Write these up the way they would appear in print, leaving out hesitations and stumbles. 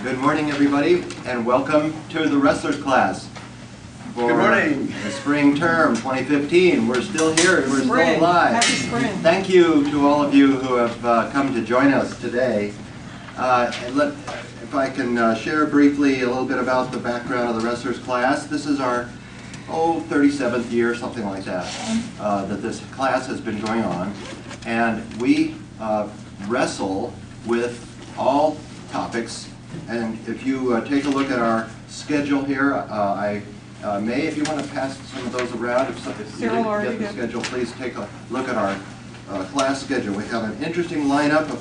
Good morning, everybody, and welcome to the wrestlers class for Good morning. The spring term 2015. We're still here. We're still alive. Happy spring. Thank you to all of you who have come to join us today. If I can share briefly a little bit about the background of the wrestlers class. This is our 37th year, something like that, that this class has been going on, and we wrestle with all topics. And if you take a look at our schedule here, May, if you want to pass some of those around, if you didn't get the schedule, please take a look at our class schedule. We have an interesting lineup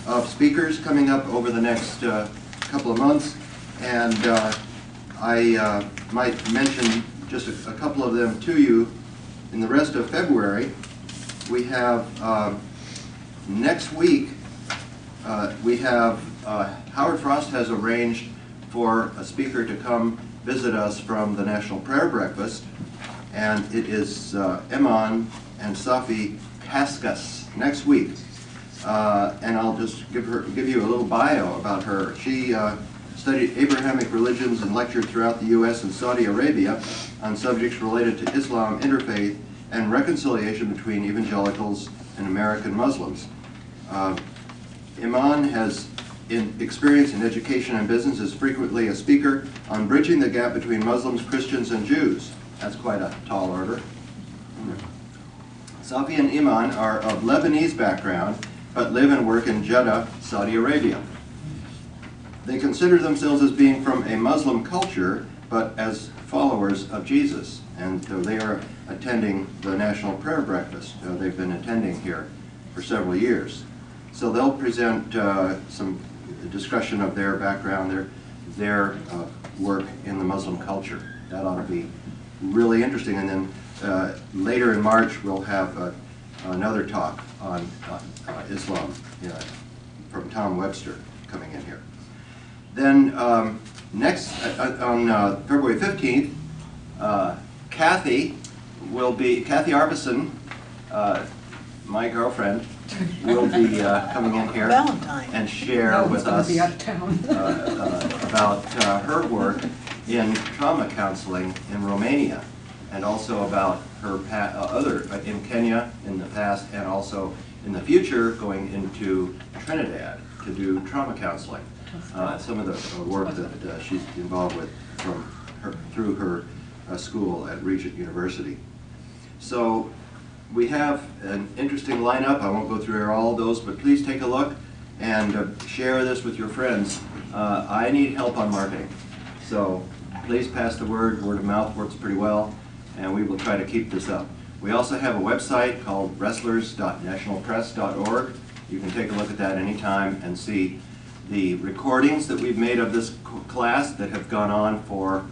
of speakers coming up over the next couple of months, and I might mention just a couple of them to you. In the rest of February, we have next week, we have Howard Frost has arranged for a speaker to come visit us from the National Prayer Breakfast, and it is Eamon and Safi Pascas next week. And I'll just give you a little bio about her. She studied Abrahamic religions and lectured throughout the U.S. and Saudi Arabia on subjects related to Islam, interfaith, and reconciliation between evangelicals and American Muslims. Eamon has experience in education and business, is frequently a speaker on bridging the gap between Muslims, Christians, and Jews. That's quite a tall order. Safi and Eamon are of Lebanese background, but live and work in Jeddah, Saudi Arabia. They consider themselves as being from a Muslim culture, but as followers of Jesus. And so they are attending the National Prayer Breakfast. They've been attending here for several years. So they'll present some discussion of their background, their work in the Muslim culture. That ought to be really interesting. And then later in March, we'll have another talk on Islam from Tom Webster coming in here. Then next, on February 15th, Kathy Arbison, my girlfriend, will be coming in here and share with us about her work in trauma counseling in Romania, and also about her in Kenya in the past, and also in the future going into Trinidad to do trauma counseling. Some of the work that she's involved with through her school at Regent University. So we have an interesting lineup. I won't go through all those, but please take a look and share this with your friends. I need help on marketing, so please pass the word. Word of mouth works pretty well, and we will try to keep this up. We also have a website called wrestlers.nationalpress.org. You can take a look at that anytime and see the recordings that we've made of this class that have gone on for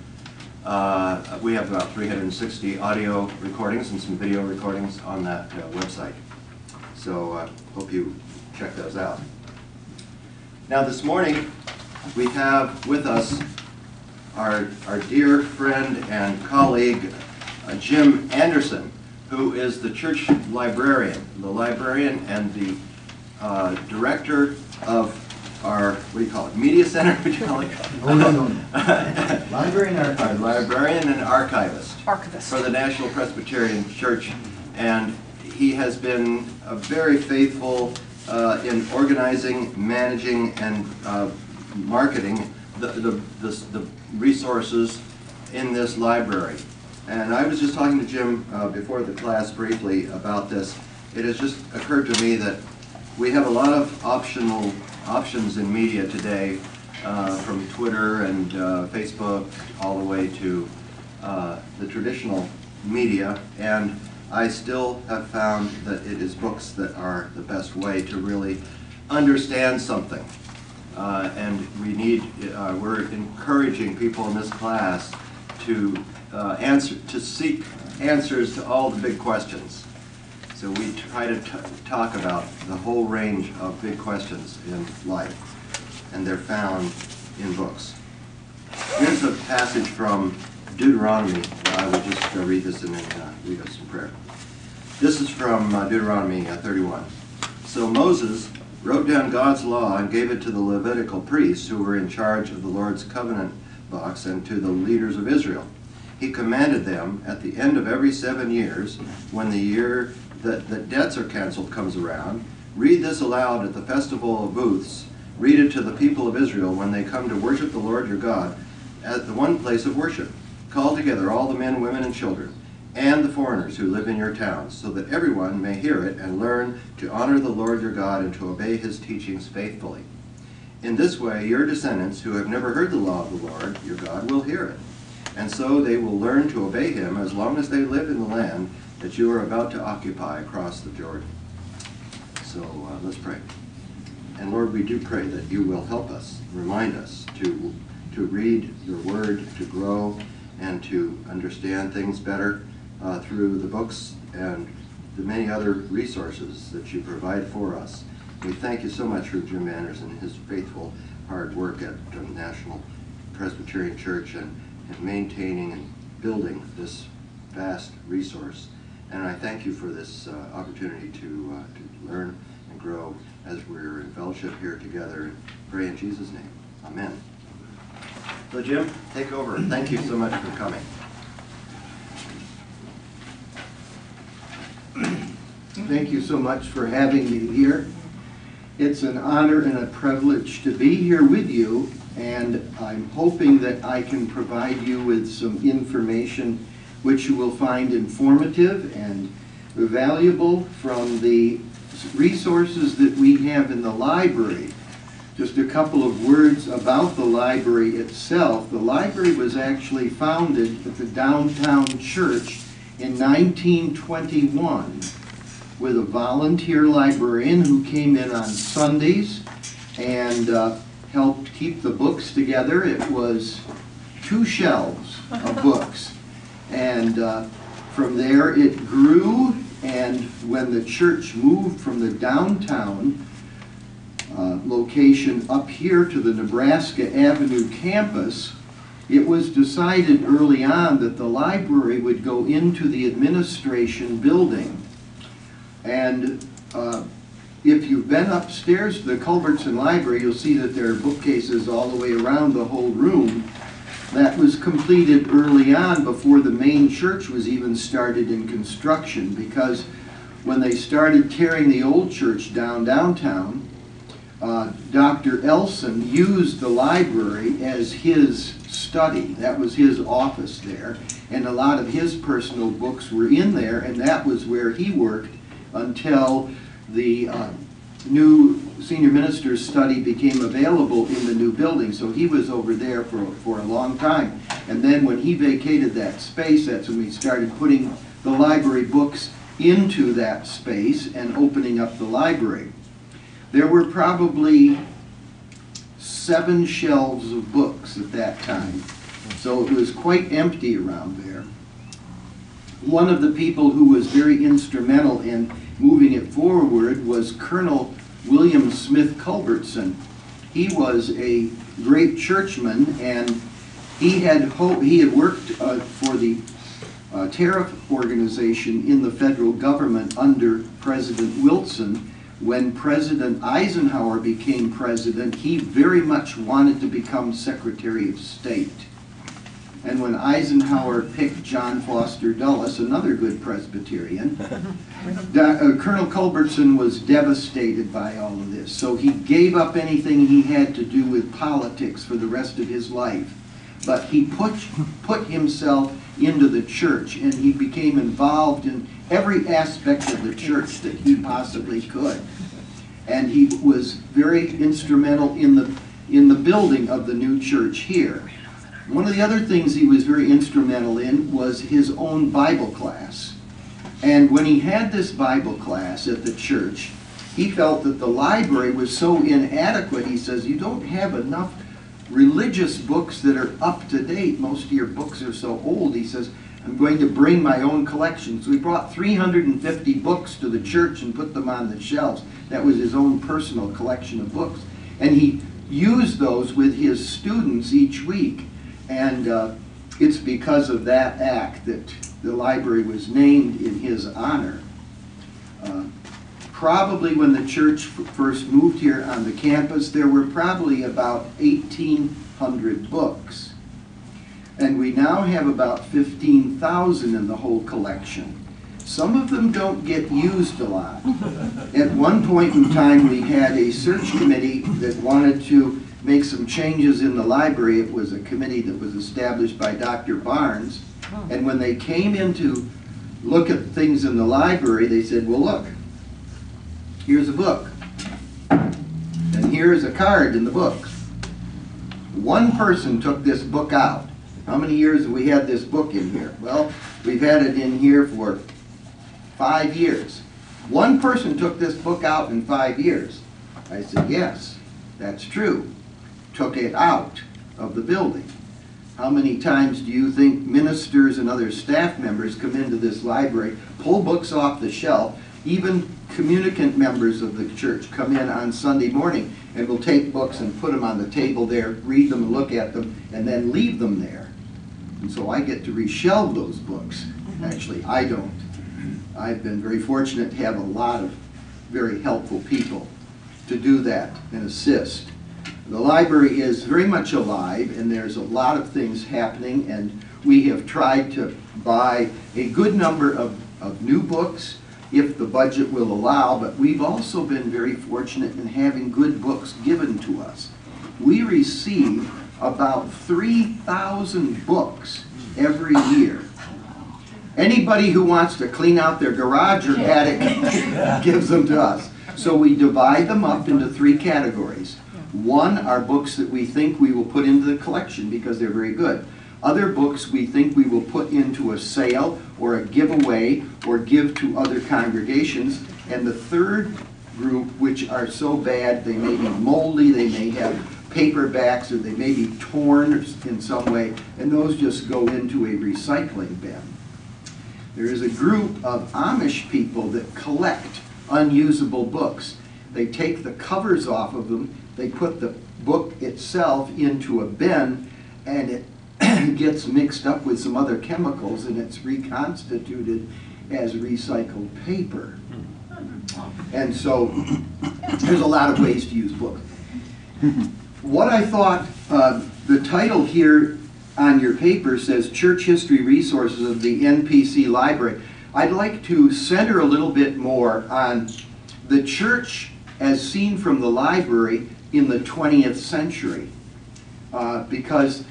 we have about 360 audio recordings and some video recordings on that website. So hope you check those out. Now this morning we have with us our dear friend and colleague Jim Anderson, who is the church librarian, and the director of our, what do you call it, media center? What do you call it? Oh, no. Librarian and Archivist. Our librarian and archivist for the National Presbyterian Church, and he has been very faithful in organizing, managing, and marketing the resources in this library. And I was just talking to Jim before the class briefly about this. It has just occurred to me that we have a lot of options in media today, from Twitter and Facebook all the way to the traditional media, and I still have found that it is books that are the best way to really understand something. And we're encouraging people in this class to seek answers to all the big questions. So we try to talk about the whole range of big questions in life, and they're found in books. Here's a passage from Deuteronomy. I will just read this and then lead us in prayer. This is from Deuteronomy 31. So Moses wrote down God's law and gave it to the Levitical priests who were in charge of the Lord's covenant books and to the leaders of Israel. He commanded them at the end of every 7 years, when the year that debts are canceled comes around, read this aloud at the festival of booths. Read it to the people of Israel when they come to worship the Lord your God at the one place of worship. Call together all the men, women, and children, and the foreigners who live in your towns, so that everyone may hear it and learn to honor the Lord your God and to obey his teachings faithfully. In this way, your descendants who have never heard the law of the Lord your God will hear it. And so they will learn to obey him as long as they live in the land that you are about to occupy across the Jordan. So let's pray. And Lord, we do pray that you will help us, remind us to read your word, to grow, and to understand things better through the books and the many other resources that you provide for us. We thank you so much for Jim Manners and his faithful hard work at National Presbyterian Church and maintaining and building this vast resource. And I thank you for this opportunity to learn and grow as we're in fellowship here together, and pray in Jesus' name. Amen. So Jim, take over. Thank you so much for coming. Thank you so much for having me here. It's an honor and a privilege to be here with you, and I'm hoping that I can provide you with some information which you will find informative and valuable from the resources that we have in the library. Just a couple of words about the library itself. The library was actually founded at the downtown church in 1921 with a volunteer librarian who came in on Sundays and helped keep the books together. It was 2 shelves of books. And from there it grew, and when the church moved from the downtown location up here to the Nebraska Avenue campus, it was decided early on that the library would go into the administration building. And if you've been upstairs to the Culbertson Library, you'll see that there are bookcases all the way around the whole room. That was completed early on, before the main church was even started in construction, because when they started tearing the old church downtown, Dr. Elson used the library as his study. That was his office there, and a lot of his personal books were in there, and that was where he worked until the new senior minister's study became available in the new building. So he was over there for a long time. And then when he vacated that space, that's when we started putting the library books into that space and opening up the library. There were probably 7 shelves of books at that time. So it was quite empty around there. One of the people who was very instrumental in moving it forward was Colonel William Smith Culbertson. He was a great churchman, and he had worked for the tariff organization in the federal government under President Wilson. When President Eisenhower became president, he very much wanted to become Secretary of State. And when Eisenhower picked John Foster Dulles, another good Presbyterian, Colonel Culbertson was devastated by all of this. So he gave up anything he had to do with politics for the rest of his life. But he put himself into the church, and he became involved in every aspect of the church that he possibly could. And he was very instrumental in the building of the new church here. One of the other things he was very instrumental in was his own Bible class. And when he had this Bible class at the church, he felt that the library was so inadequate. He says, you don't have enough religious books that are up to date. Most of your books are so old. He says, I'm going to bring my own collection. So he brought 350 books to the church and put them on the shelves. That was his own personal collection of books. And he used those with his students each week. And it's because of that act that the library was named in his honor. Probably when the church first moved here on the campus, there were probably about 1,800 books. And we now have about 15,000 in the whole collection. Some of them don't get used a lot. At one point in time, we had a search committee that wanted to make some changes in the library. It was a committee that was established by Dr. Barnes. And when they came in to look at things in the library, they said, well, look, here's a book. And here's a card in the book. One person took this book out. How many years have we had this book in here? Well, we've had it in here for 5 years. One person took this book out in 5 years. I said, yes, that's true. Took it out of the building. How many times do you think ministers and other staff members come into this library, pull books off the shelf? Even communicant members of the church come in on Sunday morning and will take books and put them on the table there, read them and look at them, and then leave them there. And so I get to reshelve those books. Actually, I don't. I've been very fortunate to have a lot of very helpful people to do that and assist. The library is very much alive, and there's a lot of things happening, and we have tried to buy a good number of new books if the budget will allow, but we've also been very fortunate in having good books given to us. We receive about 3,000 books every year. Anybody who wants to clean out their garage or attic gives them to us. So we divide them up into 3 categories. One are books that we think we will put into the collection because they're very good. Other books we think we will put into a sale or a giveaway or give to other congregations. And the third group, which are so bad they may be moldy, they may have paperbacks, or they may be torn in some way, and those just go into a recycling bin. There is a group of Amish people that collect unusable books. They take the covers off of them, they put the book itself into a bin, and it gets mixed up with some other chemicals, and it's reconstituted as recycled paper. And so there's a lot of ways to use books. What I thought, the title here on your paper says Church History Resources of the NPC Library. I'd like to center a little bit more on the church as seen from the library in the 20th century, because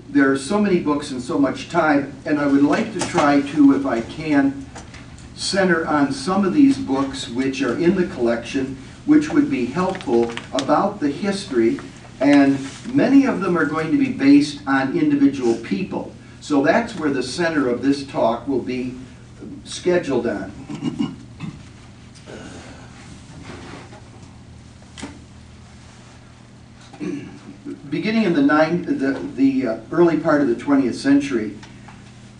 there are so many books and so much time, and I would like to try to, if I can, center on some of these books which are in the collection, which would be helpful about the history, and many of them are going to be based on individual people. So that's where the center of this talk will be scheduled on. Beginning in the early part of the 20th century,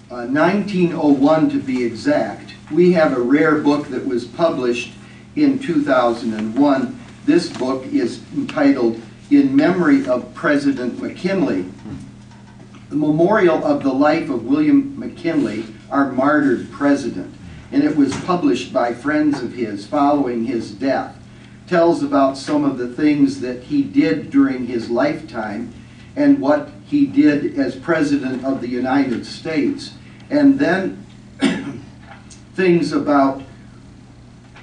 1901 to be exact, we have a rare book that was published in 2001. This book is entitled In Memory of President McKinley, the memorial of the life of William McKinley, our martyred president. And it was published by friends of his following his death. Tells about some of the things that he did during his lifetime and what he did as President of the United States. And then things about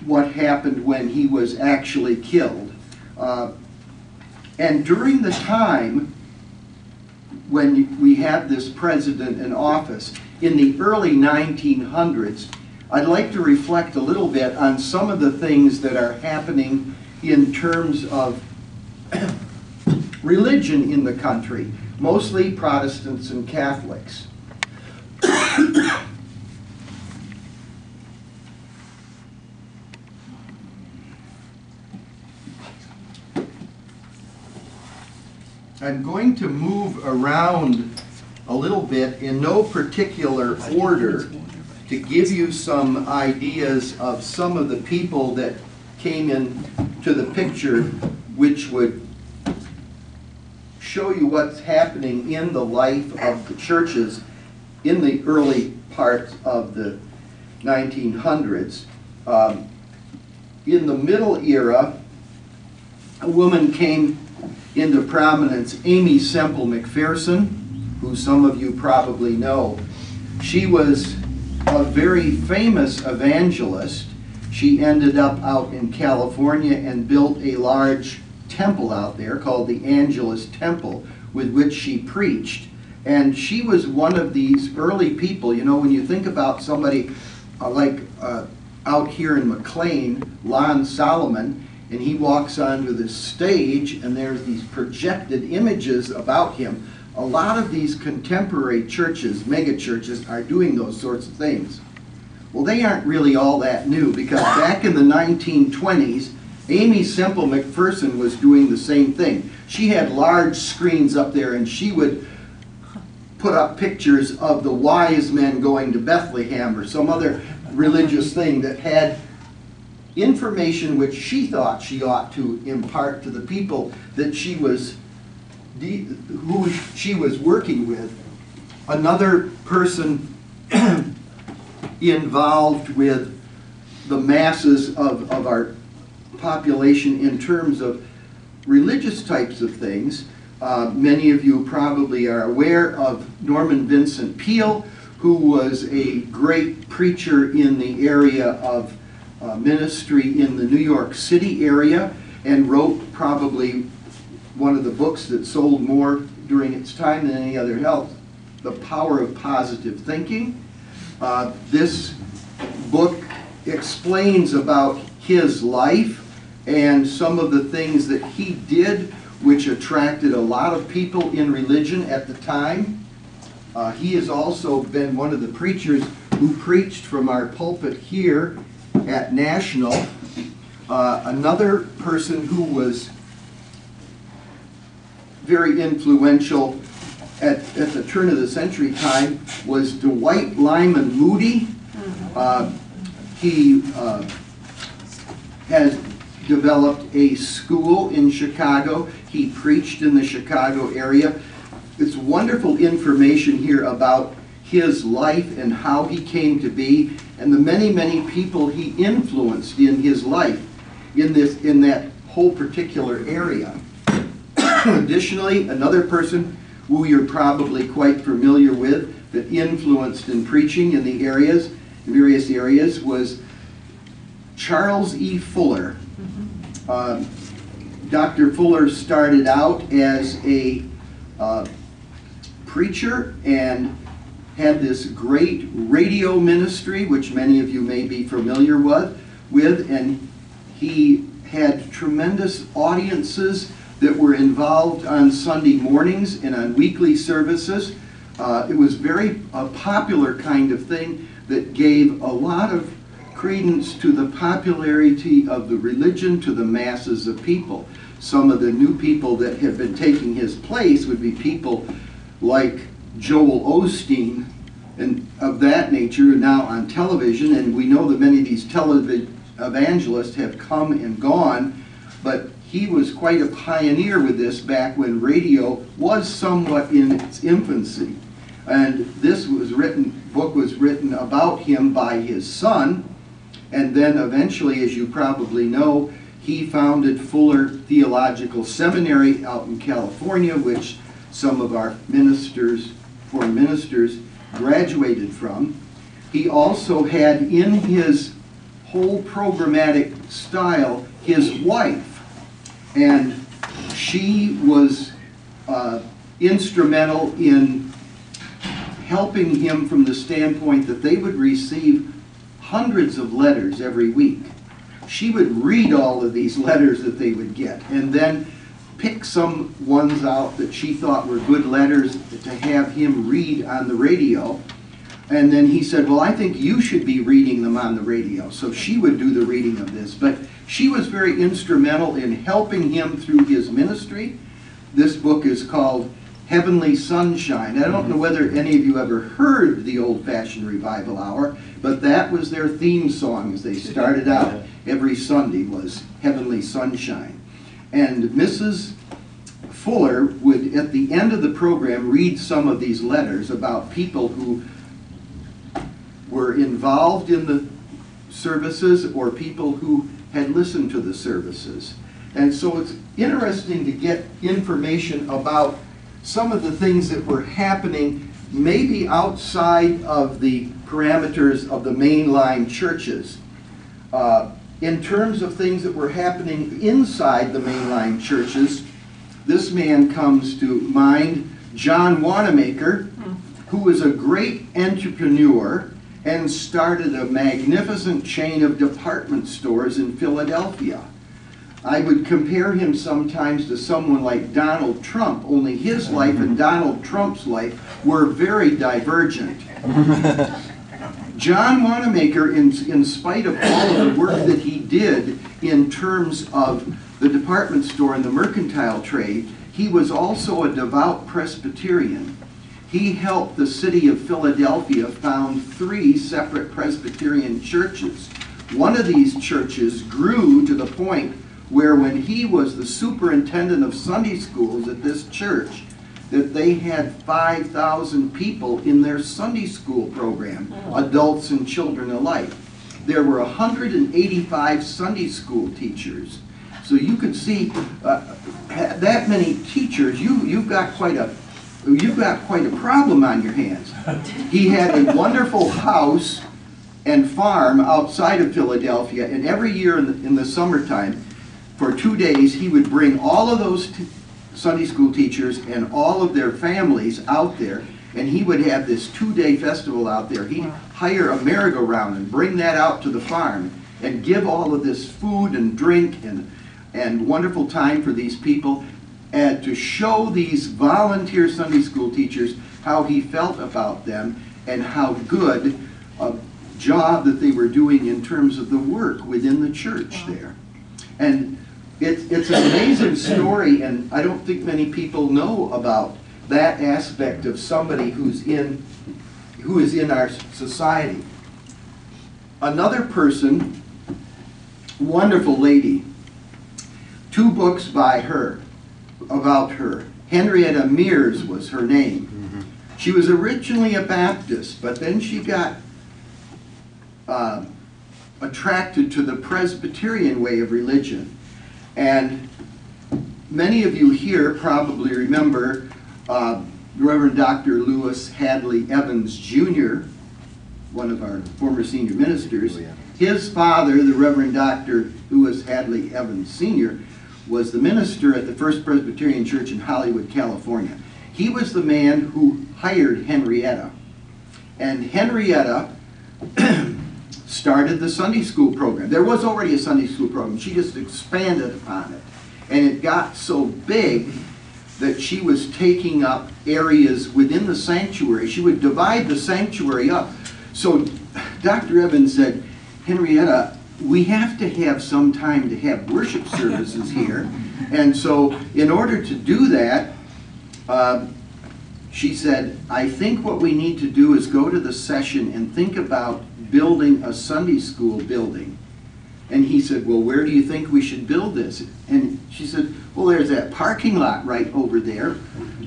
what happened when he was actually killed. And during the time when we had this president in office, in the early 1900s, I'd like to reflect a little bit on some of the things that are happening in terms of religion in the country, mostly Protestants and Catholics. I'm going to move around a little bit in no particular order to give you some ideas of some of the people that came in to the picture, which would show you what's happening in the life of the churches in the early part of the 1900s. in the Middle Era, a woman came into prominence, Aimee Semple McPherson, who some of you probably know. She was a very famous evangelist. She ended up out in California and built a large temple out there called the Angelus Temple, with which she preached. And she was one of these early people. You know, when you think about somebody out here in McLean, Lon Solomon, and he walks onto the stage and there's these projected images about him. A lot of these contemporary churches, mega churches, are doing those sorts of things. Well, they aren't really all that new, because back in the 1920s, Aimee Semple McPherson was doing the same thing. She had large screens up there and she would put up pictures of the wise men going to Bethlehem or some other religious thing that had information which she thought she ought to impart to the people that she was who she was working with. Another person involved with the masses of our population in terms of religious types of things. Many of you probably are aware of Norman Vincent Peale, who was a great preacher in the area of ministry in the New York City area, and wrote probably one of the books that sold more during its time than any other else, The Power of Positive Thinking. This book explains about his life and some of the things that he did which attracted a lot of people in religion at the time. He has also been one of the preachers who preached from our pulpit here at National. Another person who was very influential at the turn of the century time was Dwight Lyman Moody. He has developed a school in Chicago. He preached in the Chicago area. It's wonderful information here about his life and how he came to be, and the many, many people he influenced in his life in that whole particular area. Additionally, another person who you're probably quite familiar with that influenced in preaching in the various areas was Charles E. Fuller. Dr. Fuller started out as a preacher and had this great radio ministry, which many of you may be familiar with, and he had tremendous audiences that were involved on Sunday mornings and on weekly services. It was very popular kind of thing that gave a lot of credence to the popularity of the religion to the masses of people. Some of the new people that have been taking his place would be people like Joel Osteen and of that nature, now on television, and we know that many of these television evangelists have come and gone, but he was quite a pioneer with this back when radio was somewhat in its infancy. And this book was written about him by his son, and then eventually, as you probably know, he founded Fuller Theological Seminary out in California, which some of our foreign ministers, graduated from. He also had in his whole programmatic style his wife, and she was instrumental in helping him from the standpoint that they would receive hundreds of letters every week. She would read all of these letters that they would get and then pick some ones out that she thought were good letters to have him read on the radio. And then he said, well, I think you should be reading them on the radio. So she would do the reading of this. But she was very instrumental in helping him through his ministry. This book is called Heavenly Sunshine. I don't know whether any of you ever heard the old-fashioned revival hour, but that was their theme song as they started out every Sunday, was Heavenly Sunshine. And Mrs. Fuller would, at the end of the program, read some of these letters about people who were involved in the services or people who had listened to the services. And so it's interesting to get information about some of the things that were happening maybe outside of the parameters of the mainline churches. In terms of things that were happening inside the mainline churches, this man comes to mind, John Wanamaker, who was a great entrepreneur and started a magnificent chain of department stores in Philadelphia. I would compare him sometimes to someone like Donald Trump, only his life and Donald Trump's life were very divergent. John Wanamaker, in spite of all of the work that he did in terms of the department store and the mercantile trade, he was also a devout Presbyterian. He helped the city of Philadelphia found 3 separate Presbyterian churches. One of these churches grew to the point where when he was the superintendent of Sunday schools at this church, that they had 5,000 people in their Sunday school program, adults and children alike. There were 185 Sunday school teachers. So you could see that many teachers, you've got quite a problem on your hands. He had a wonderful house and farm outside of Philadelphia, and every year in the summertime, for 2 days, he would bring all of those Sunday school teachers and all of their families out there, and he would have this 2-day festival out there. He'd hire a merry-go-round and bring that out to the farm and give all of this food and drink and wonderful time for these people, and to show these volunteer Sunday school teachers how he felt about them and how good a job that they were doing in terms of the work within the church there. And it's an amazing story, and I don't think many people know about that aspect of somebody who is in our society. Another person, wonderful lady, 2 books by her, about her. Henrietta Mears was her name. She was originally a Baptist, but then she got attracted to the Presbyterian way of religion. And many of you here probably remember Reverend Dr. Lewis Hadley Evans Jr., one of our former senior ministers. His father, the Reverend Dr. Lewis Hadley Evans Sr., was the minister at the First Presbyterian Church in Hollywood, California. He was the man who hired Henrietta. And Henrietta started the Sunday school program. There was already a Sunday school program. She just expanded upon it. And it got so big that she was taking up areas within the sanctuary. She would divide the sanctuary up. So Dr. Evans said, Henrietta, we have to have some time to have worship services here. And so in order to do that, she said, I think what we need to do is go to the session and think about building a Sunday school building. And he said, well, where do you think we should build this? And she said, well, there's that parking lot right over there.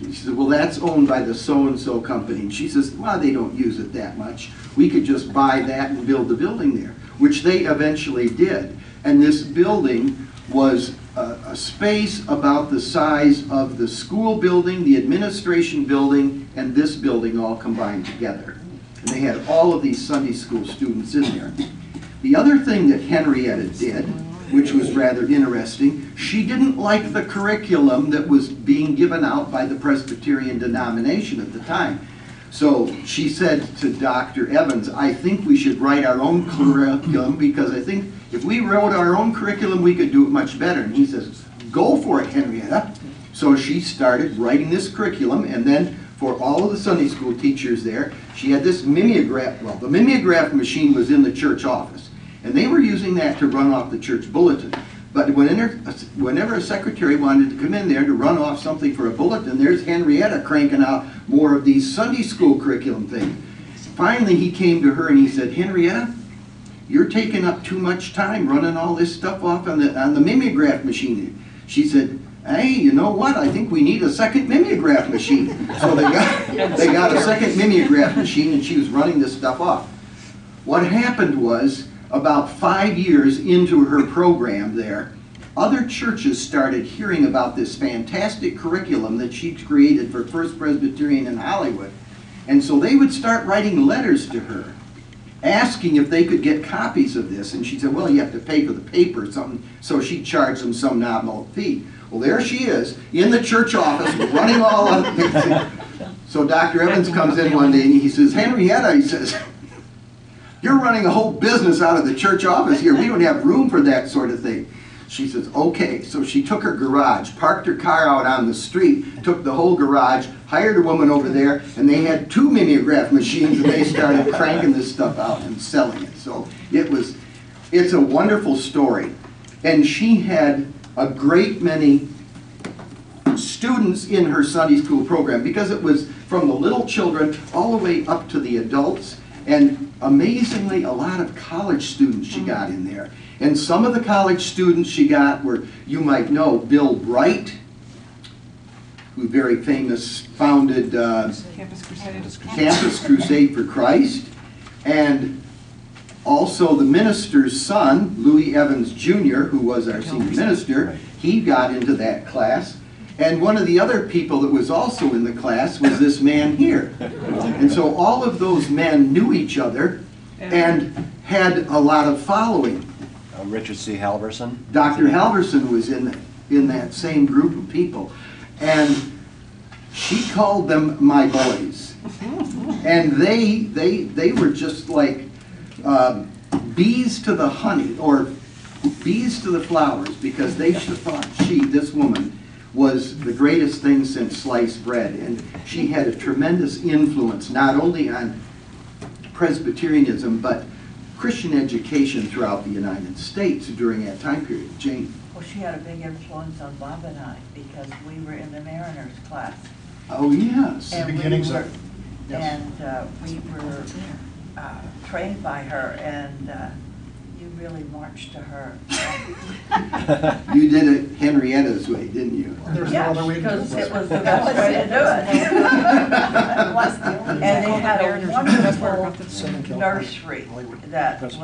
She said, well, that's owned by the so-and-so company. And she says, well, they don't use it that much. We could just buy that and build the building there, which they eventually did. And this building was a space about the size of the school building, the administration building, and this building all combined together. And they had all of these Sunday school students in there. The other thing that Henrietta did, which was rather interesting, she didn't like the curriculum that was being given out by the Presbyterian denomination at the time. So she said to Dr. Evans, I think we should write our own curriculum, because I think if we wrote our own curriculum, we could do it much better. And he says, go for it, Henrietta. So she started writing this curriculum, and then for all of the Sunday school teachers there, she had this mimeograph. Well, the mimeograph machine was in the church office, and they were using that to run off the church bulletin. But whenever a secretary wanted to come in there to run off something for a bulletin, there's Henrietta cranking out more of these Sunday school curriculum things. Finally, he came to her and he said, Henrietta, you're taking up too much time running all this stuff off on the mimeograph machine. She said, hey, you know what? I think we need a second mimeograph machine. So they got a second mimeograph machine, and she was running this stuff off. What happened was about 5 years into her program there, other churches started hearing about this fantastic curriculum that she created for First Presbyterian in Hollywood. And so they would start writing letters to her, asking if they could get copies of this. And she said, well, you have to pay for the paper or something. So she charged them some nominal fee. Well, there she is, in the church office, running all on. So Dr. Evans comes in one day and he says, Henrietta, he says, you're running a whole business out of the church office here. We don't have room for that sort of thing. She says, okay. So she took her garage, parked her car out on the street, took the whole garage, hired a woman over there, and they had 2 mimeograph machines, and they started cranking this stuff out and selling it. So it's a wonderful story. And she had a great many students in her Sunday school program, because it was from the little children all the way up to the adults, and amazingly a lot of college students she got in there. And some of the college students she got were, you might know, Bill Bright, who very famous founded Campus Crusade for Christ, and also the minister's son, Louis Evans Jr., who was our senior minister. He got into that class. And one of the other people that was also in the class was this man here. And so all of those men knew each other and had a lot of following. Richard C. Halverson. Dr. Halverson was in that same group of people. And she called them my boys. And they were just like bees to the honey, or bees to the flowers, because they thought this woman, was the greatest thing since sliced bread. And she had a tremendous influence, not only on Presbyterianism, but Christian education throughout the United States during that time period. Jane? Well, she had a big influence on Bob and I, because we were in the Mariners class. Oh, yes. And Beginnings we were, of, yes. And we were trained by her, and you really marched to her. You did it Henrietta's way, didn't you? There's no Yeah, other way to do because it. it was the best way to do it. And they had a wonderful nursery that was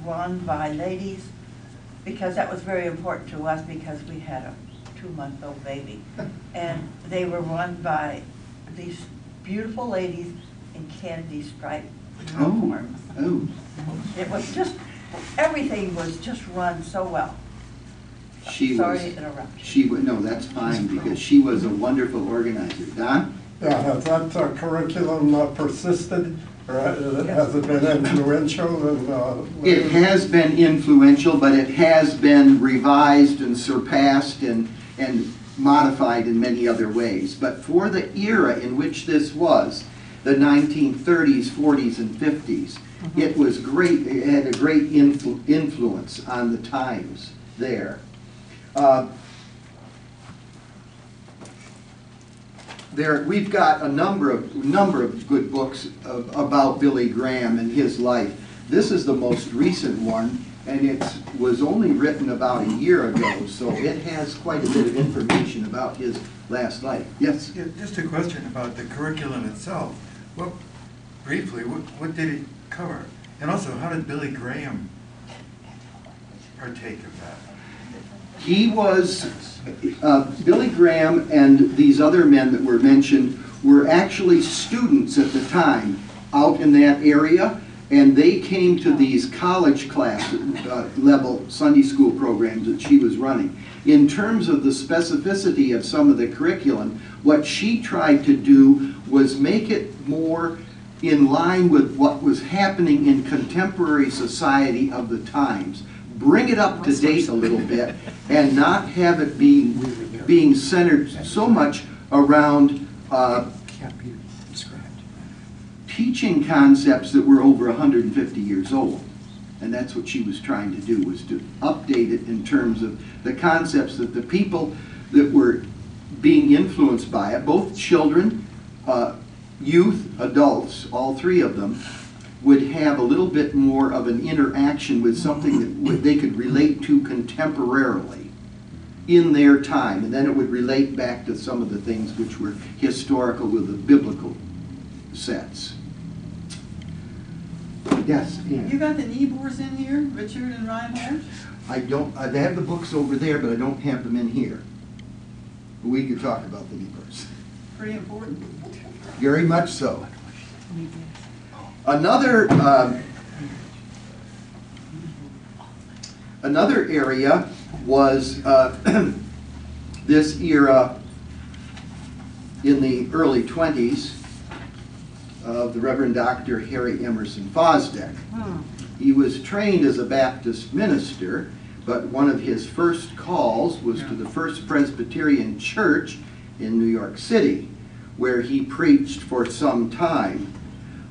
run by ladies, because that was very important to us, because we had a 2-month-old baby. And they were run by these beautiful ladies in candy striped uniforms. Oh. It was just, everything was just run so well. Sorry to interrupt you. No, that's fine, because she was a wonderful organizer. Don? Yeah, has that curriculum persisted, or has it been influential? It has been influential, but it has been revised and surpassed and modified in many other ways. But for the era in which this was, the 1930s, 40s, and 50s, it was great. It had a great influence on the times there. We've got a number of good books about Billy Graham and his life. This is the most recent one, and it was only written about a year ago, so it has quite a bit of information about his last life. Yes? Yeah, just a question about the curriculum itself. Briefly, what did it cover? And also, how did Billy Graham partake of that? He was, Billy Graham and these other men that were mentioned were actually students at the time out in that area, and they came to these college class level Sunday school programs that she was running. In terms of the specificity of some of the curriculum, what she tried to do was make it more in line with what was happening in contemporary society of the times. Bring it up to date a little bit, and not have it being centered so much around teaching concepts that were over 150 years old. And that's what she was trying to do, was to update it in terms of the concepts that the people that were being influenced by it, both children, youth, adults, all three of them, would have a little bit more of an interaction with something that they could relate to contemporarily in their time. And then it would relate back to some of the things which were historical with the biblical sets. Yes, Ian. You got the Niebuhrs in here, Richard and Reinhold? I don't, they have the books over there, but I don't have them in here. We could talk about the Niebuhrs. Pretty important. Very much so. Another area was this era in the early 20s of the Reverend Dr. Harry Emerson Fosdick. He was trained as a Baptist minister, but one of his first calls was to the First Presbyterian Church in New York City, where he preached for some time.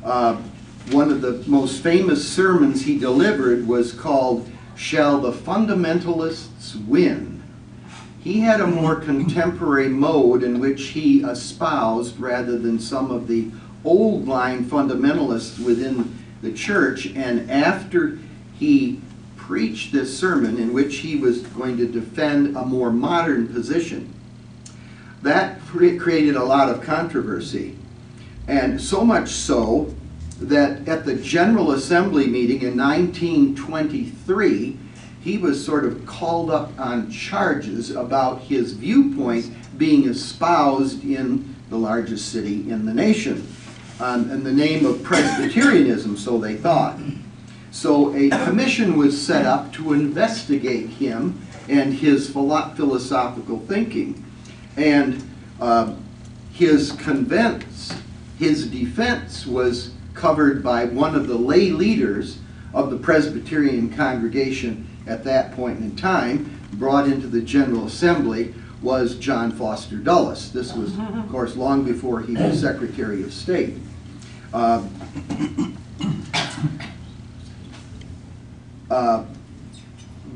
One of the most famous sermons he delivered was called, "Shall the Fundamentalists Win?" He had a more contemporary mode in which he espoused, rather than some of the old line fundamentalists within the church, and after he preached this sermon in which he was going to defend a more modern position, that created a lot of controversy. And so much so that at the General Assembly meeting in 1923, he was sort of called up on charges about his viewpoint being espoused in the largest city in the nation, in the name of Presbyterianism, so they thought. So a commission was set up to investigate him and his philosophical thinking. And his defense was covered by one of the lay leaders of the Presbyterian congregation at that point in time, brought into the General Assembly, was John Foster Dulles. This was, of course, long before he was Secretary of State.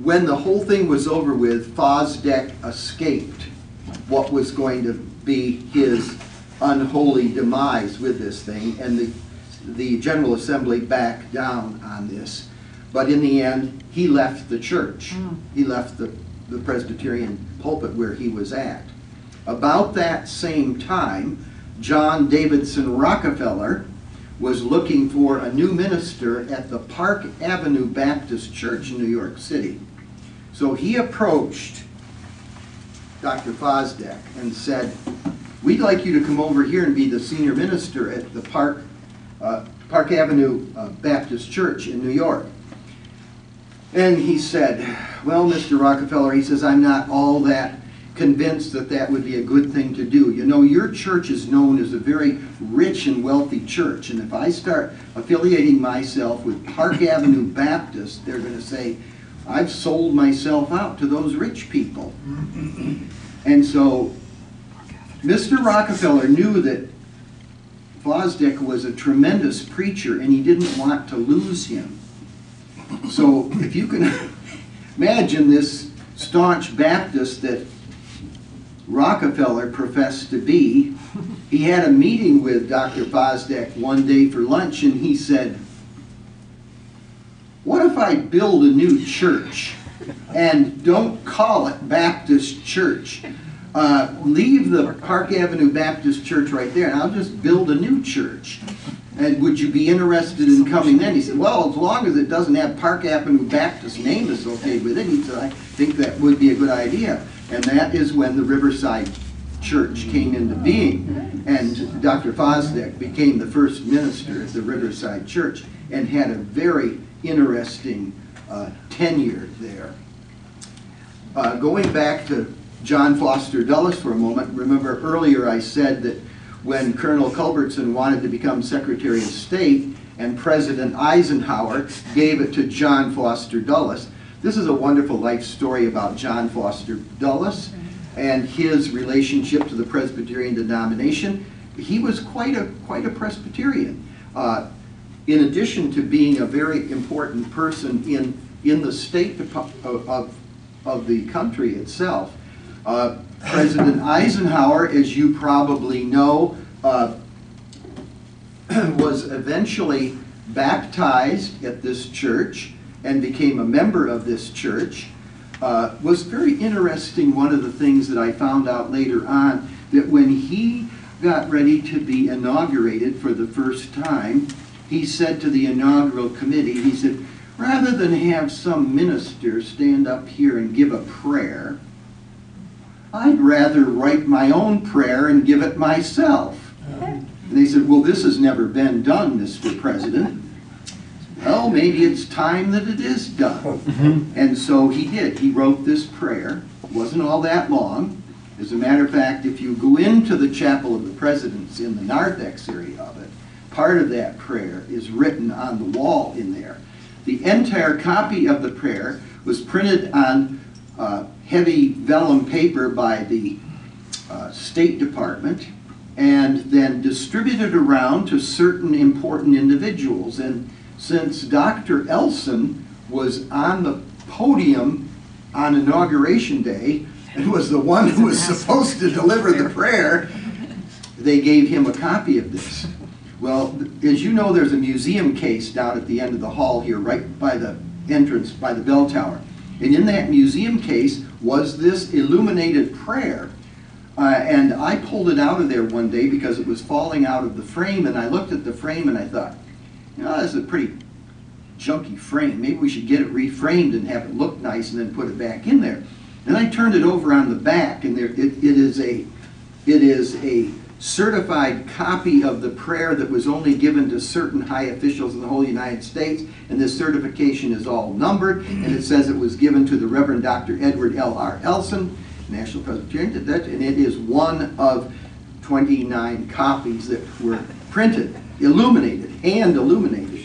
When the whole thing was over with, Fosdick escaped what was going to be his unholy demise with this thing, and the General Assembly backed down on this. But in the end, he left the church. He left the Presbyterian pulpit where he was at. About that same time, John Davidson Rockefeller was looking for a new minister at the Park Avenue Baptist Church in New York City. So he approached Dr. Fosdick and said, "We'd like you to come over here and be the senior minister at the Park Avenue Baptist Church in New York." And he said, "Well, Mr. Rockefeller," he says, "I'm not all that convinced that that would be a good thing to do. You know, your church is known as a very rich and wealthy church, and if I start affiliating myself with Park Avenue Baptist, they're going to say, I've sold myself out to those rich people." And so Mr. Rockefeller knew that Fosdick was a tremendous preacher, and he didn't want to lose him. So if you can imagine this staunch Baptist that Rockefeller professed to be, he had a meeting with Dr. Fosdick one day for lunch, and he said, "What if I build a new church and don't call it Baptist Church? Leave the Park Avenue Baptist Church right there, and I'll just build a new church. And would you be interested in coming then?" He said, "Well, as long as it doesn't have Park Avenue Baptist name associated with it," he said, "I think that would be a good idea." And that is when the Riverside Church came into being. And Dr. Fosdick became the first minister at the Riverside Church and had a very interesting tenure there. Going back to John Foster Dulles for a moment, remember earlier I said that when Colonel Culbertson wanted to become Secretary of State and President Eisenhower gave it to John Foster Dulles. This is a wonderful life story about John Foster Dulles and his relationship to the Presbyterian denomination. He was quite a Presbyterian. In addition to being a very important person in the state of the country itself, President Eisenhower, as you probably know, was eventually baptized at this church and became a member of this church. Was very interesting. One of the things that I found out later on, that when he got ready to be inaugurated for the first time, he said to the inaugural committee, he said, rather than have some minister stand up here and give a prayer, I'd rather write my own prayer and give it myself. And they said, well, this has never been done, Mr. President. Well, maybe it's time that it is done. And so he did. He wrote this prayer. It wasn't all that long. As a matter of fact, if you go into the Chapel of the Presidents in the narthex area of it, part of that prayer is written on the wall in there. The entire copy of the prayer was printed on heavy vellum paper by the State Department and then distributed around to certain important individuals. And since Dr. Elson was on the podium on Inauguration Day and was the one who was supposed to deliver the prayer, they gave him a copy of this. Well, as you know, there's a museum case down at the end of the hall here, right by the entrance, by the bell tower. And in that museum case was this illuminated prayer. And I pulled it out of there one day because it was falling out of the frame, and I looked at the frame and I thought, you know, that's a pretty junky frame. Maybe we should get it reframed and have it look nice and then put it back in there. And I turned it over on the back, and there it is a certified copy of the prayer that was only given to certain high officials in the whole United States, and this certification is all numbered, and it says it was given to the Reverend Dr. Edward L.R. Elson, National Presbyterian, and it is one of 29 copies that were printed, illuminated, hand illuminated.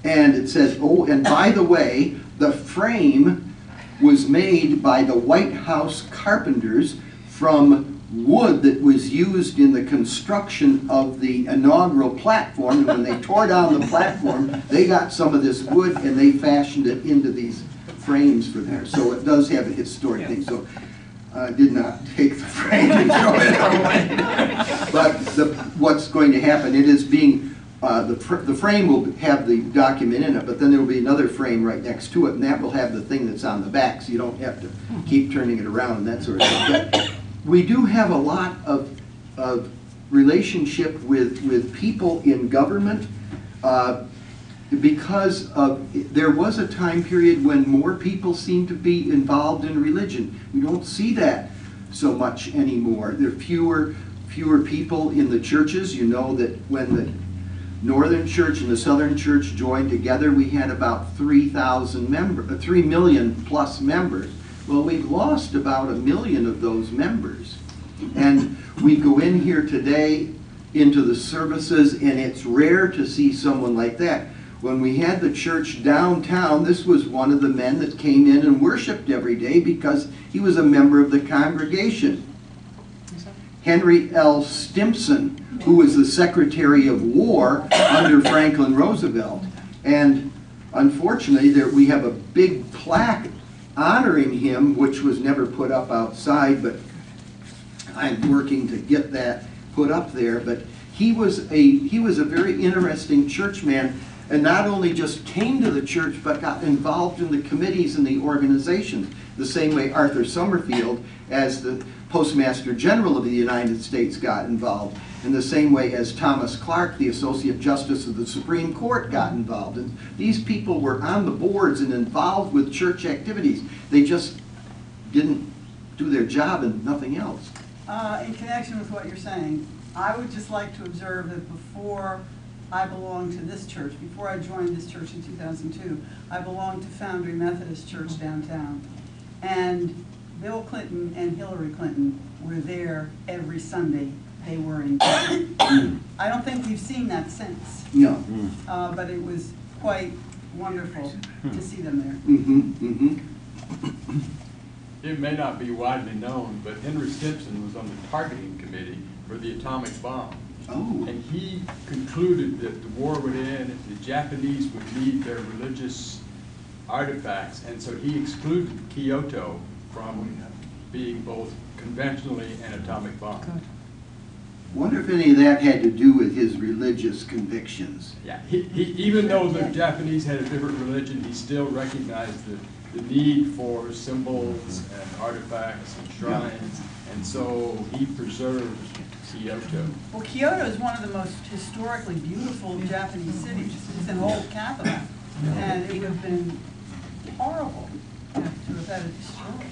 And it says, oh, and by the way, the frame was made by the White House carpenters from wood that was used in the construction of the inaugural platform. And when they tore down the platform, they got some of this wood and they fashioned it into these frames for there. So it does have a historic thing. So I did not take the frame and throw it away. But what's going to happen, it is being, the frame will have the document in it, but then there will be another frame right next to it, and that will have the thing that's on the back, so you don't have to keep turning it around and that sort of thing. But we do have a lot of relationship with people in government because there was a time period when more people seemed to be involved in religion. We don't see that so much anymore. There are fewer people in the churches. You know that when the Northern Church and the Southern Church joined together, we had about 3 million plus members. Well, we've lost about 1 million of those members. And we go in here today into the services, and it's rare to see someone like that. When we had the church downtown, this was one of the men that came in and worshiped every day because he was a member of the congregation. Henry L. Stimson, who was the Secretary of War under Franklin Roosevelt. And unfortunately, we have a big plaque honoring him, which was never put up outside, but I'm working to get that put up there. But he was a very interesting churchman, and not only just came to the church, but got involved in the committees and the organizations, the same way Arthur Summerfield, as the Postmaster General of the United States, got involved, in the same way as Thomas Clark, the Associate Justice of the Supreme Court, got involved. And these people were on the boards and involved with church activities. They just didn't do their job and nothing else. In connection with what you're saying, I would just like to observe that before I belonged to this church, before I joined this church in 2002, I belonged to Foundry Methodist Church downtown. And Bill Clinton and Hillary Clinton were there every Sunday. They were in town. I don't think we've seen that since. No. But it was quite wonderful to see them there. It may not be widely known, but Henry Stimson was on the targeting committee for the atomic bomb. Oh. And he concluded that the war would end if the Japanese would leave their religious artifacts, and so he excluded Kyoto from being both conventionally an atomic bomb. I wonder if any of that had to do with his religious convictions. Yeah, even though the Japanese had a different religion, he still recognized the need for symbols and artifacts and shrines, and so he preserved Kyoto. Well, Kyoto is one of the most historically beautiful Japanese cities. It's an old capital, and it would have been horrible to have had it destroyed.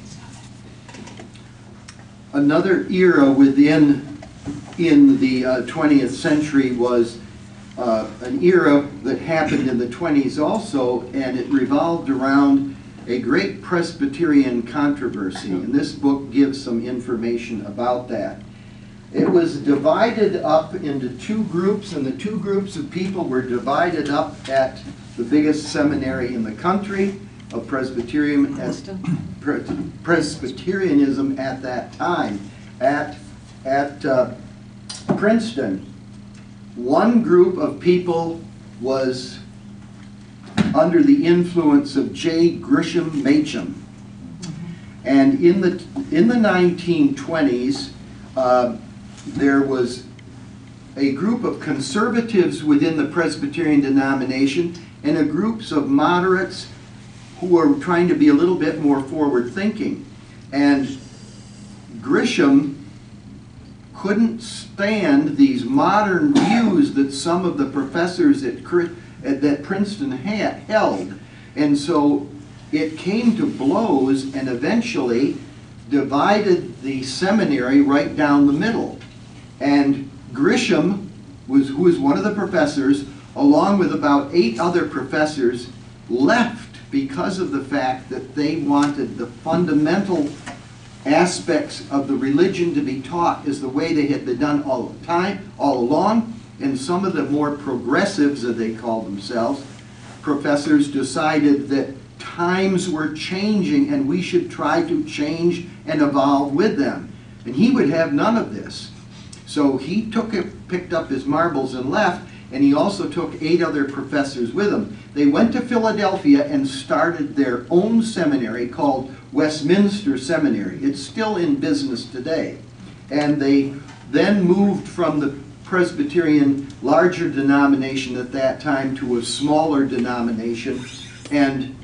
Another era in the 20th century was an era that happened in the 20s also, and it revolved around a great Presbyterian controversy, and this book gives some information about that. It was divided up into two groups, and the two groups of people were divided up at the biggest seminary in the country of Presbyterianism at that time, at Princeton. One group of people was under the influence of J. Grisham Machen. And in the 1920s, there was a group of conservatives within the Presbyterian denomination and a group of moderates who were trying to be a little bit more forward-thinking. And Grisham couldn't stand these modern views that some of the professors that Princeton held. And so it came to blows and eventually divided the seminary right down the middle. And Grisham, who was one of the professors, along with about 8 other professors, left because of the fact that they wanted the fundamental aspects of the religion to be taught as the way they had been done all along. And some of the more progressives, as they called themselves, professors, decided that times were changing and we should try to change and evolve with them. And he would have none of this. So he picked up his marbles and left, and he also took 8 other professors with him. They went to Philadelphia and started their own seminary called Westminster Seminary. It's still in business today. And they then moved from the Presbyterian larger denomination at that time to a smaller denomination. And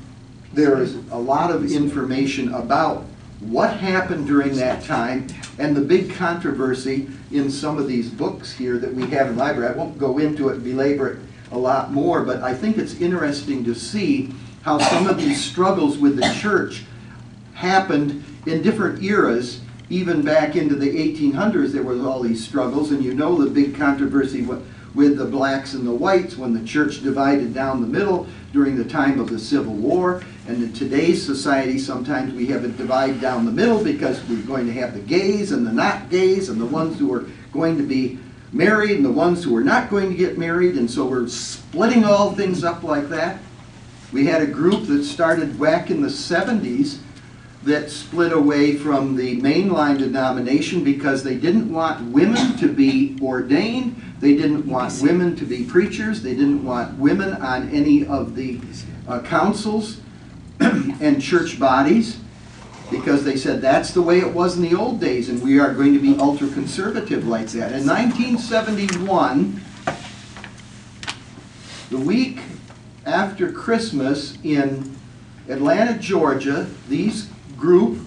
there is a lot of information about what happened during that time and the big controversy in some of these books here that we have in the library. I won't go into it and belabor it a lot more, but I think it's interesting to see how some of these struggles with the church happened in different eras. Even back into the 1800s, there was all these struggles, and you know the big controversy with the blacks and the whites when the church divided down the middle during the time of the Civil War. And in today's society, sometimes we have it divide down the middle because we're going to have the gays and the not gays, and the ones who are going to be married and the ones who are not going to get married, and so we're splitting all things up like that. We had a group that started back in the 70s that split away from the mainline denomination because they didn't want women to be ordained, they didn't want women to be preachers, they didn't want women on any of the councils and church bodies, because they said that's the way it was in the old days and we are going to be ultra-conservative like that. In 1971, the week after Christmas in Atlanta, Georgia, these group,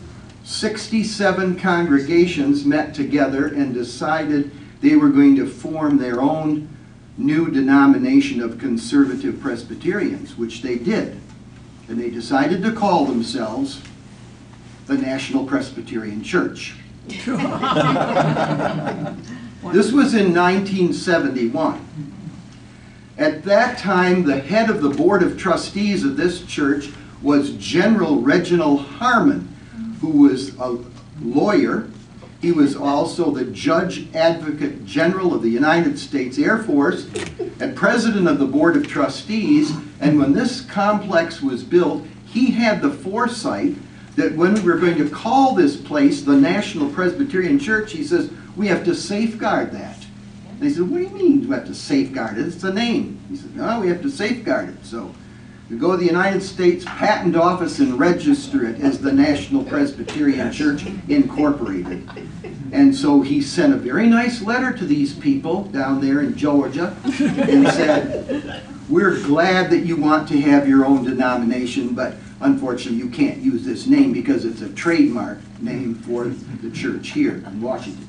67 congregations met together and decided they were going to form their own new denomination of conservative Presbyterians, which they did. And they decided to call themselves the National Presbyterian Church. This was in 1971. At that time, the head of the Board of Trustees of this church was General Reginald Harmon, who was a lawyer. He was also the Judge Advocate General of the United States Air Force and President of the Board of Trustees. And when this complex was built, he had the foresight that when we were going to call this place the National Presbyterian Church, he says, we have to safeguard that. And they said, what do you mean we have to safeguard it? It's the name. He said, no, we have to safeguard it. So we go to the United States Patent Office and register it as the National Presbyterian Church Incorporated. And so he sent a very nice letter to these people down there in Georgia and said, we're glad that you want to have your own denomination, but unfortunately you can't use this name because it's a trademark name for the church here in Washington.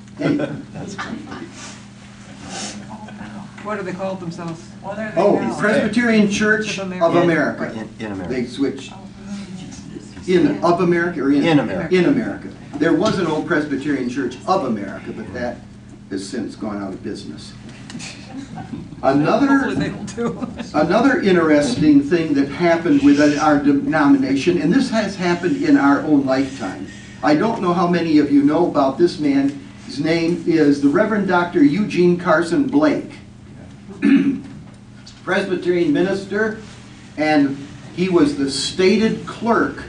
What do they call themselves? What are they Oh, now? Presbyterian Church Of of America. America. In America. They switched. Of America or in? In America. In America. There was an old Presbyterian Church of America, but that has since gone out of business. Hopefully they will too. Another interesting thing that happened within our denomination, and this has happened in our own lifetime. I don't know how many of you know about this man. His name is the Reverend Dr. Eugene Carson Blake. Presbyterian minister, and he was the stated clerk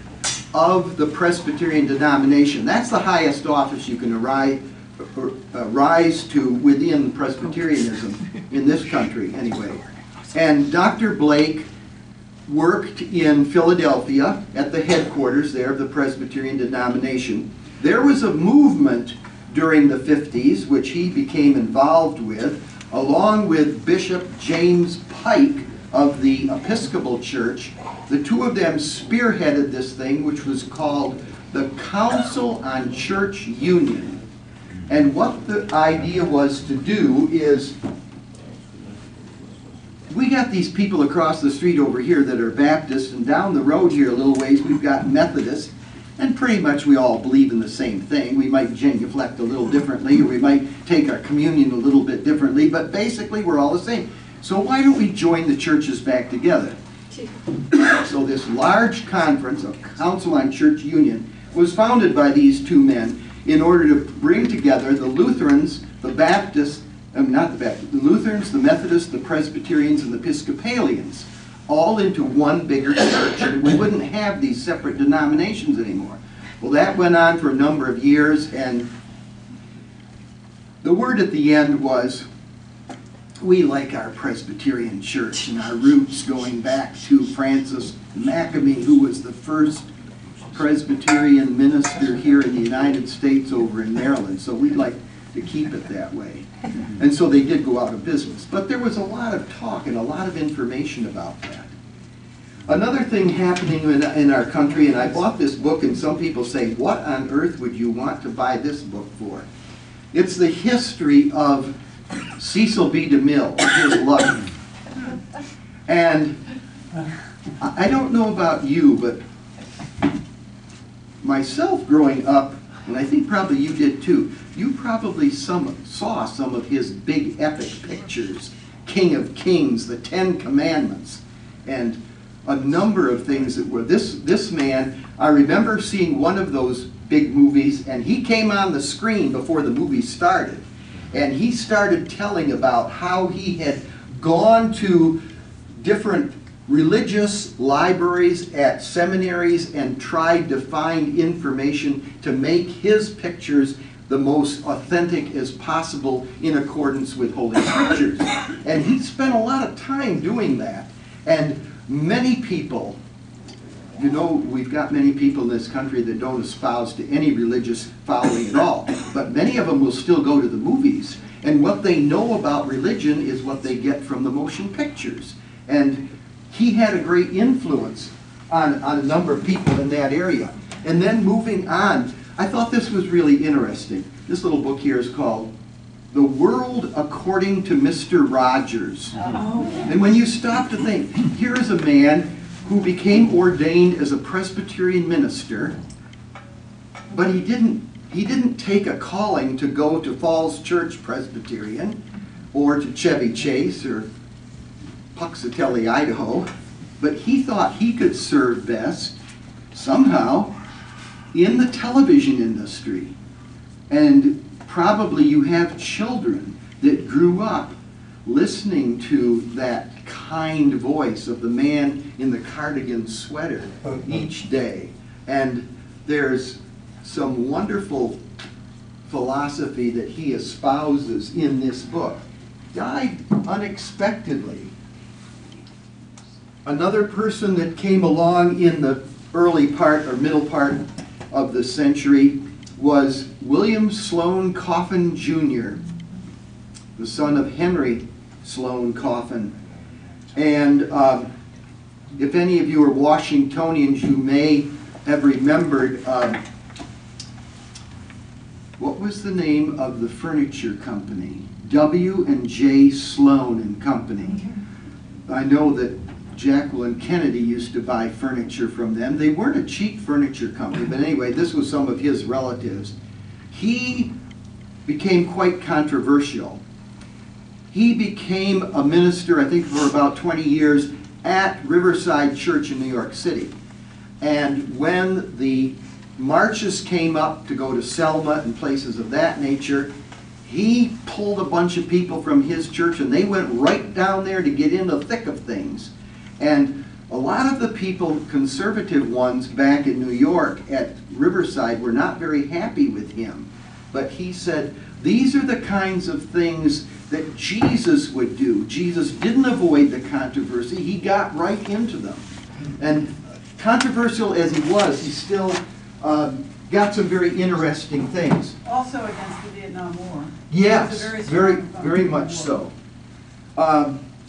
of the Presbyterian denomination. That's the highest office you can rise to within Presbyterianism in this country, anyway. And Dr. Blake worked in Philadelphia at the headquarters there of the Presbyterian denomination. There was a movement during the 50s, which he became involved with, along with Bishop James Pike of the Episcopal Church. The two of them spearheaded this thing, which was called the Council on Church Union. And what the idea was to do is, we got these people across the street over here that are Baptists, and down the road here a little ways we've got Methodists, and pretty much we all believe in the same thing. We might genuflect a little differently, or we might take our communion a little bit differently, but basically we're all the same. So why don't we join the churches back together? So this large conference, a Council on Church Union, was founded by these two men in order to bring together the Lutherans, the Baptists, not the Baptists, the Lutherans, the Methodists, the Presbyterians, and the Episcopalians, all into one bigger church, and we wouldn't have these separate denominations anymore. Well, that went on for a number of years, and the word at the end was, we like our Presbyterian church and our roots going back to Francis McAmee, who was the first Presbyterian minister here in the United States over in Maryland, so we'd like to keep it that way. And so they did go out of business. But there was a lot of talk and a lot of information about that. Another thing happening in our country, and I bought this book, and some people say, what on earth would you want to buy this book for? It's the history of Cecil B. DeMille, his life. And I don't know about you, but myself growing up, and I think probably you did too, you probably saw some of his big epic pictures, King of Kings, the Ten Commandments, and a number of things that were, this man, I remember seeing one of those big movies, and he came on the screen before the movie started, and he started telling about how he had gone to different religious libraries at seminaries and tried to find information to make his pictures the most authentic as possible in accordance with Holy Scriptures. And he spent a lot of time doing that. And many people, you know, we've got many people in this country that don't espouse to any religious following at all, but many of them will still go to the movies. And what they know about religion is what they get from the motion pictures. And he had a great influence on a number of people in that area. And then moving on, I thought this was really interesting. This little book here is called The World According to Mr. Rogers. And when you stop to think, here is a man who became ordained as a Presbyterian minister, but he didn't take a calling to go to Falls Church Presbyterian or to Chevy Chase or Puxatelli, Idaho, but he thought he could serve best somehow in the television industry. And probably you have children that grew up listening to that kind voice of the man in the cardigan sweater each day. And there's some wonderful philosophy that he espouses in this book. Died unexpectedly. Another person that came along in the early part or middle part of the century was William Sloane Coffin Jr., the son of Henry Sloane Coffin. And if any of you are Washingtonians, you may have remembered what was the name of the furniture company? W&J Sloane and Company. I know that Jacqueline Kennedy used to buy furniture from them. They weren't a cheap furniture company, but anyway, this was some of his relatives. He became quite controversial. He became a minister, I think, for about 20 years at Riverside Church in New York City. And when the marches came up to go to Selma and places of that nature, he pulled a bunch of people from his church and they went right down there to get in the thick of things. And a lot of the people, conservative ones back in New York at Riverside, were not very happy with him. But he said, these are the kinds of things that Jesus would do. Jesus didn't avoid the controversy. He got right into them. And controversial as he was, he still got some very interesting things. Also against the Vietnam War. Yes, very much so.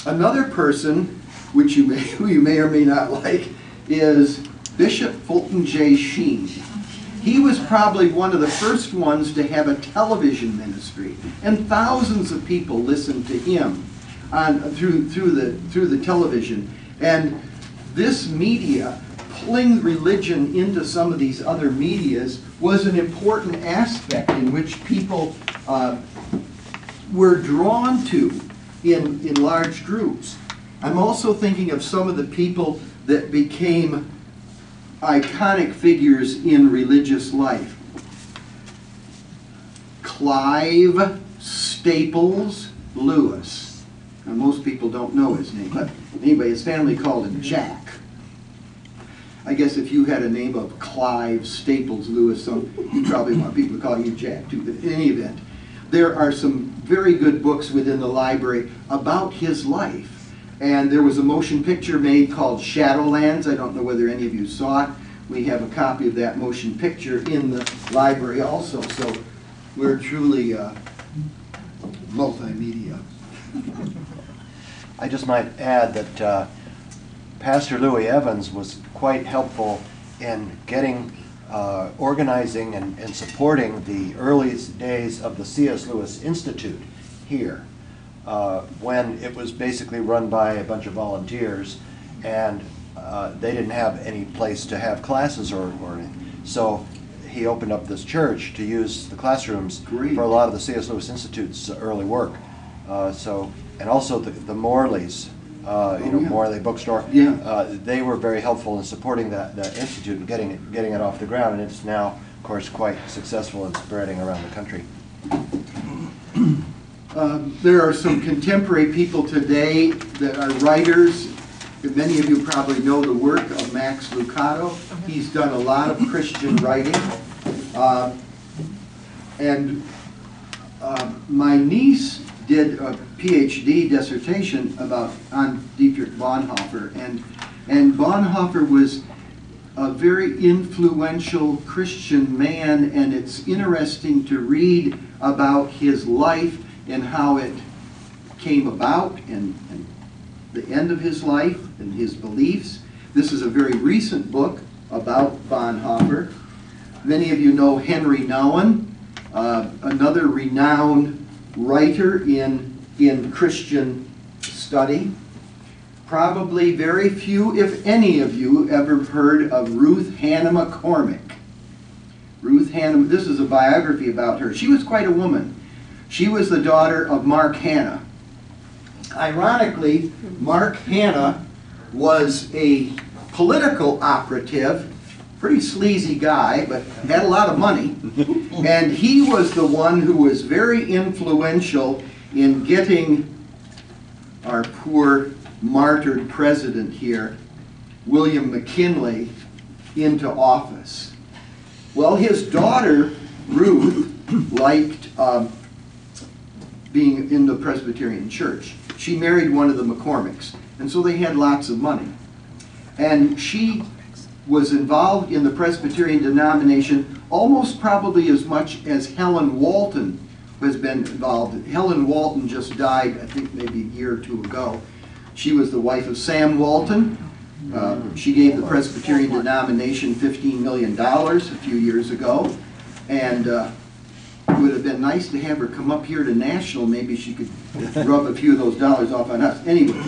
Another person, which you may or may not like, is Bishop Fulton J Sheen. He was probably one of the first ones to have a television ministry, and thousands of people listened to him through the television. And this media, pulling religion into some of these other medias, was an important aspect in which people were drawn to in large groups. I'm also thinking of some of the people that became iconic figures in religious life. Clive Staples Lewis. Now, most people don't know his name, but anyway, his family called him Jack. I guess if you had a name of Clive Staples Lewis, so you probably want people to call you Jack too, but in any event, there are some very good books within the library about his life. And there was a motion picture made called Shadowlands. I don't know whether any of you saw it. We have a copy of that motion picture in the library also, so we're truly multimedia. I just might add that Pastor Louis Evans was quite helpful in getting, organizing and supporting the early days of the C.S. Lewis Institute here. When it was basically run by a bunch of volunteers, and they didn't have any place to have classes or so he opened up this church to use the classrooms for a lot of the C.S. Lewis Institute's early work. And also the Morleys, Morley Bookstore. Yeah. They were very helpful in supporting that institute and getting it off the ground, and it's now, of course, quite successful in spreading around the country. There are some contemporary people today that are writers. Many of you probably know the work of Max Lucado. He's done a lot of Christian writing. My niece did a PhD dissertation on Dietrich Bonhoeffer, and Bonhoeffer was a very influential Christian man, and it's interesting to read about his life and how it came about and the end of his life and his beliefs. This is a very recent book about Bonhoeffer. Many of you know Henry Nouwen, another renowned writer in Christian study. Probably very few, if any of you, ever heard of Ruth Hanna McCormick. Ruth Hanna, this is a biography about her. She was quite a woman. She was the daughter of Mark Hanna. Ironically, Mark Hanna was a political operative, pretty sleazy guy, but had a lot of money. And he was the one who was very influential in getting our poor martyred president here, William McKinley, into office. Well, his daughter, Ruth, liked being in the Presbyterian Church. She married one of the McCormicks, and so they had lots of money. And she was involved in the Presbyterian denomination almost probably as much as Helen Walton has been involved. Helen Walton just died, I think maybe a year or two ago. She was the wife of Sam Walton. She gave the Presbyterian denomination $15 million a few years ago. And it would have been nice to have her come up here to National. Maybe she could rub a few of those dollars off on us. Anyway,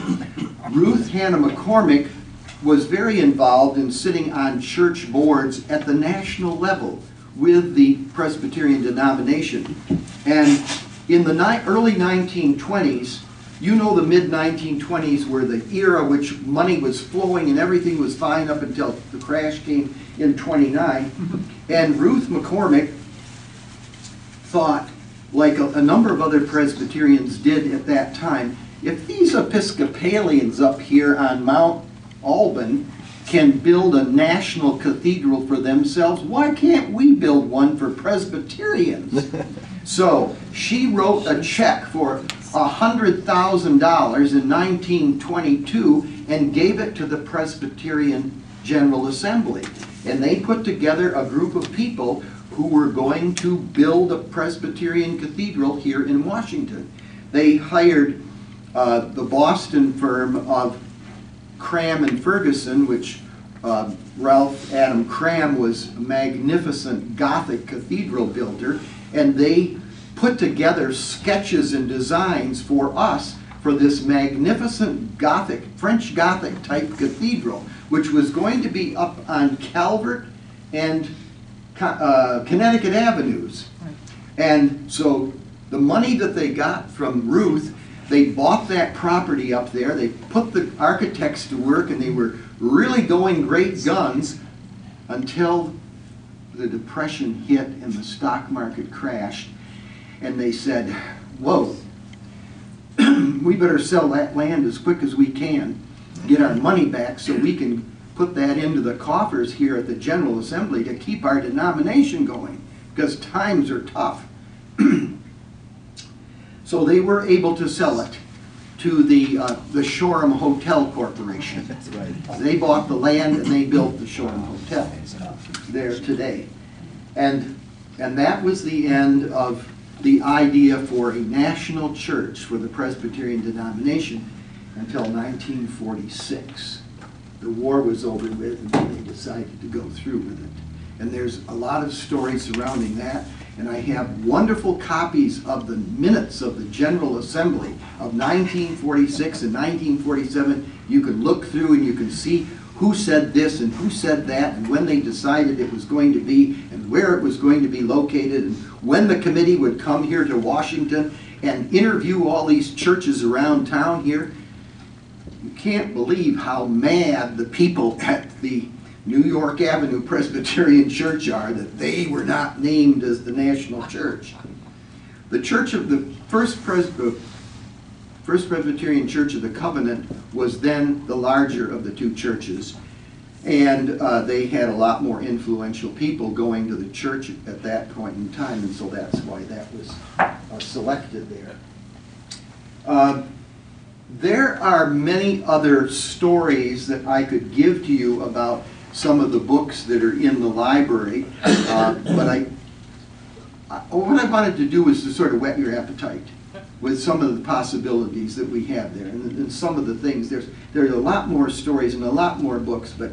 Ruth Hannah McCormick was very involved in sitting on church boards at the national level with the Presbyterian denomination. And in the early 1920s, you know, the mid-1920s were the era which money was flowing and everything was fine up until the crash came in '29. And Ruth McCormick thought, like a number of other Presbyterians did at that time, if these Episcopalians up here on Mount Alban can build a national cathedral for themselves, why can't we build one for Presbyterians? So she wrote a check for $100,000 in 1922 and gave it to the Presbyterian General Assembly. And they put together a group of people who were going to build a Presbyterian cathedral here in Washington. They hired the Boston firm of Cram and Ferguson, which Ralph Adam Cram was a magnificent Gothic cathedral builder, and they put together sketches and designs for us for this magnificent Gothic, French Gothic type cathedral, which was going to be up on Calvert and Connecticut Avenues. And so the money that they got from Ruth, they bought that property up there, they put the architects to work, and they were really going great guns until the Depression hit and the stock market crashed. And they said, whoa, we better sell that land as quick as we can, get our money back so we can put that into the coffers here at the General Assembly to keep our denomination going, because times are tough. So they were able to sell it to the Shoreham Hotel Corporation. That's right. They bought the land and they built the Shoreham Hotel there today. And that was the end of the idea for a national church for the Presbyterian denomination until 1946. The war was over with and then they decided to go through with it. And there's a lot of stories surrounding that. And I have wonderful copies of the minutes of the General Assembly of 1946 and 1947. You can look through and you can see who said this and who said that and when they decided it was going to be and where it was going to be located and when the committee would come here to Washington and interview all these churches around town here. You can't believe how mad the people at the New York Avenue Presbyterian Church are that they were not named as the national church. The church of the First Presbyterian Church of the Covenant was then the larger of the two churches, and they had a lot more influential people going to the church at that point in time, and so that's why that was selected there. There are many other stories that I could give to you about some of the books that are in the library, but what I wanted to do was to sort of whet your appetite with some of the possibilities that we have there, and some of the things. There's a lot more stories and a lot more books, but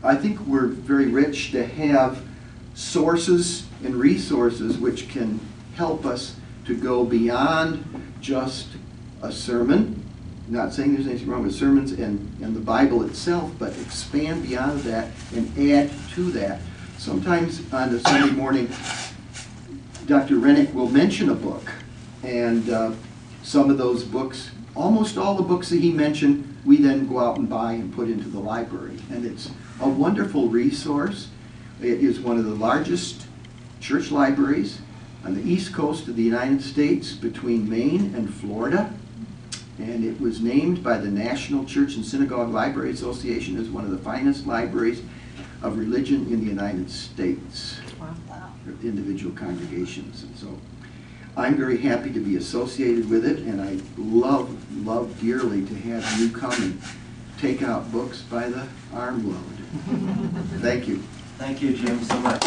I think we're very rich to have sources and resources which can help us to go beyond just a sermon. Not saying there's anything wrong with sermons and the Bible itself, but expand beyond that and add to that. Sometimes on a Sunday morning, Dr. Rennick will mention a book, and some of those books, almost all the books that he mentioned, we then go out and buy and put into the library. And it's a wonderful resource. It is one of the largest church libraries on the east coast of the United States between Maine and Florida. And it was named by the National Church and Synagogue Library Association as one of the finest libraries of religion in the United States. Wow. For individual congregations. And so I'm very happy to be associated with it, and I love dearly to have you come and take out books by the armload. Thank you. Thank you, Jim, so much.